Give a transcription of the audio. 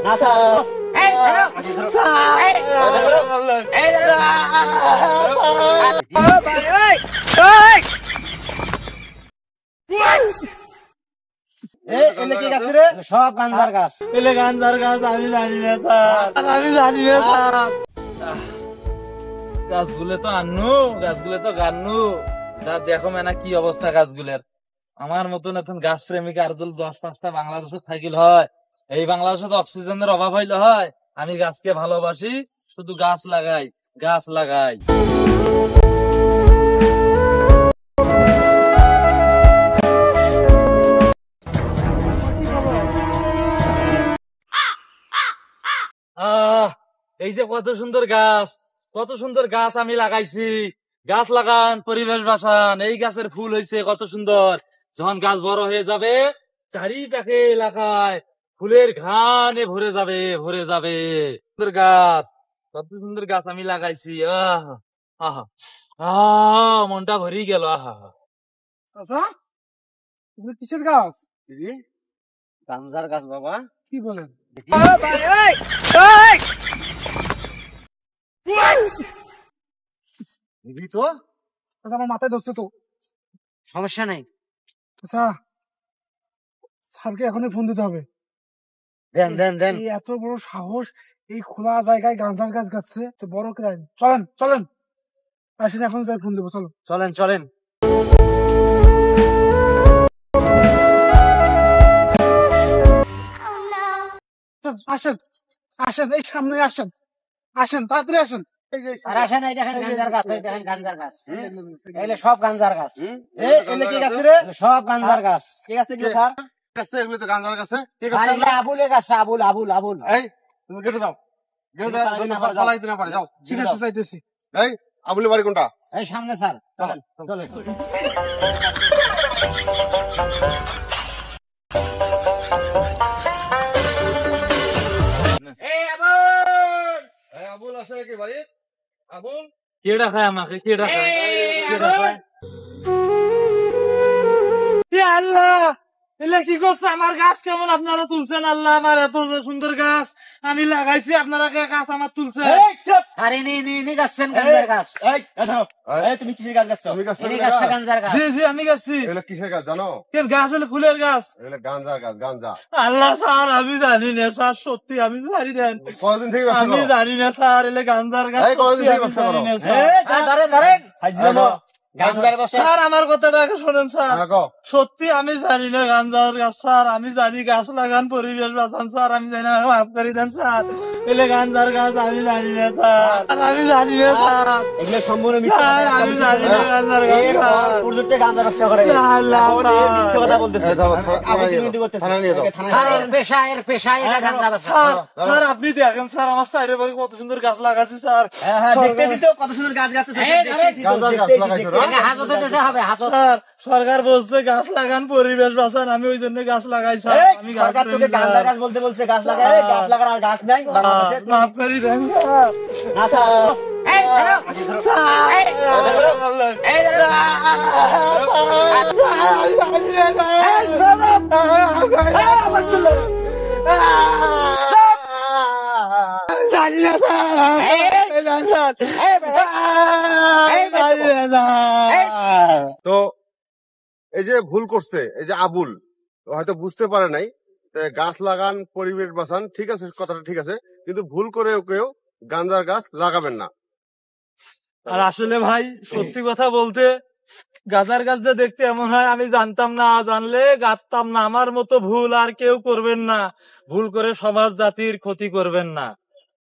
না স্যার, এই ছাড়ো, এই, এই ধরো। ও ভাই, ওই, ওই। এলে কি গাছ রে? সব গাঞ্জার গাছ। এলে গাঞ্জার গাছ আমি জানি না স্যার, আমি জানি না স্যার। গাছগুলো তো গাছগুলো তো গান্নু স্যার। দেখো মেনা কি অবস্থা গাছগুলোর। আমার মতন এখন গাছ প্রেমিক আর যদি 10-5টা বাংলাদেশে থাকিল হয়, এই বাংলাদেশে তো অক্সিজেনের অভাব হইলে হয়। আমি গাছকে ভালোবাসি, শুধু গাছ লাগাই, গাছ লাগাই। এই যে কত সুন্দর গাছ, কত সুন্দর গাছ আমি লাগাইছি। গাছ লাগান, পরিবেশ বাঁচান। এই গাছের ফুল হয়েছে কত সুন্দর। যখন গাছ বড় হয়ে যাবে, চারিপাশে এলাকায় ফুলের ঘ্রাণে ভরে যাবে, ভরে যাবে। সুন্দর গাছ, কত সুন্দর গাছ আমি লাগাইছি। আহা, মনটা ভরি গেল। আহা, আচ্ছা, এগুলো কিসের গাছ? গাঞ্জার গাছ বাবা। কি বলেন? ও ভাই, ওই, ওই। দিবি তো? আচ্ছা, আমার মাথায় ধরছে তো। সমস্যা নেই, আচ্ছা, স্যারকে এখনই ফোন দিতে হবে। দেন দেন দেন। এই এত বড় সাহস, এই খোলা জায়গায় গাঁজার গাছ গাচ্ছে, তো বড় ক্রাইম। চলেন চলেন, আসেন এখন যাই ফোন দেবো। চলো চলেন চলেন। আসেন আসেন, এই সামনে আসেন, আসেন তাড়াতাড়ি আসেন। আর আসেন, এই দেখেন গাঞ্জার গাছ, এই দেখেন গাঞ্জার গাছ। এলে সব গাঞ্জার গাছ। এলে কি গাছ রে? সব গাঞ্জার গাছ। ঠিক আছে কি স্যার? কাছে এগুলো তো গাঁজার কাছে ঠিক আর আছে। এগুলো আবুলের গাছ, আবুল আবুল আবুল। এই তুমি কেটে দাও, কেটে দাও, পালাই দিতে না পারে। যাও, ঠিক আছে, চাইতেছি। এই আবুলের বাড়ি কোনটা? এই সামনে স্যার, চলেন চলেন। এই আবুল, এই আবুল আছে কি বাড়ি? আবুল কে ডাকায় আমাকে? কে ডাকায়? কে ডাকায়? আল্লাহ, এলে কি করছে? আমার গাছ কেমন আপনারা তুলছেন? আল্লাহ, আমার এত সুন্দর গাছ আমি লাগাইছি, আপনারা গাছ আমার তুলছেন। আরে নি গাছেন গাঞ্জার গাছ। তুমি কিসের গাছ গাছ? তুমি গাছ এনে গাছটা গাঞ্জার গাছ। জি জি, আমি গাছি। এগুলো কিসের গাছ জানো? কেন গাছ হলে ফুলের গাছ? এগুলো গাঁজার গাছ, গাঁজা। আল্লাহ স্যার, আমি জানি না স্যার, সত্যি আমি জানি দেন। কতদিন থেকে ব্যবসা আমি করো? জানি না স্যার, এলে গাঞ্জার গাছ। এই, কতদিন সত্যি থেকে আমি ব্যবসা জানি করো? না স্যার। ধরেন ধরেন। গাঞ্জার গাছ স্যার, আমার কথাটা আগে শোনেন স্যার। হ্যাঁ, কও। সত্যি আমি জানি না গাঞ্জার গাছ স্যার। আমি জানি গাছ লাগান, পরিবেশ বাঁচান স্যার। আমি জানি না, মাফ করে দেন স্যার। এলে গাঞ্জার গাছ আমি জানি না স্যার, আমি জানি না স্যার। এগুলো সম্পূর্ণ স্যার, আমি জানি না গাঞ্জার গাছ স্যার। প্রযুক্তি গাঞ্জার ব্যবসা করে। আল্লাহ, কথা বলতেছে। এই ধরো, থানায় নিয়ে যাও। স্যার এর পেশা এটা গাঞ্জা ব্যবসা। স্যার, স্যার আপনি দেখেন স্যার, আমার সাইডে বাড়ি কত সুন্দর গাছ লাগাচ্ছি স্যার। কত সুন্দর গাছ গাছ। গাঁজার গাছ লাগাইছো না? হাজতে দিতে হবে, হাজত। স্যার, সরকার বলছে গাছ লাগান, পরিবেশ বাঁচান, আমি ওই জন্য গাছ লাগাই স্যার। আমি গাছ প্রেমী স্যার। বলতে বলছে গাছ লাগায়, গাছ লাগার আর গাছ নাই বাংলাদেশে। মাফ করে দেন স্যার। না স্যার, এই ছাড়ো, স্যার, এই ধরো। জানি না স্যার, জানি না স্যার। তো এই যে ভুল করছে, এই যে আবুল ও হয়তো বুঝতে পারে নাই। গাছ লাগান, পরিবেশ বাঁচান, ঠিক আছে, কথাটা ঠিক আছে, কিন্তু ভুল করে কেউ গাঁজার গাছ লাগাবেন না। আর আসলে ভাই, সত্যি কথা বলতে, গাজার গাছ যে দেখতে এমন হয় আমি জানতাম না, জানলে গাছতাম না। আমার মতো ভুল আর কেউ করবেন না। ভুল করে সমাজ জাতির ক্ষতি করবেন না।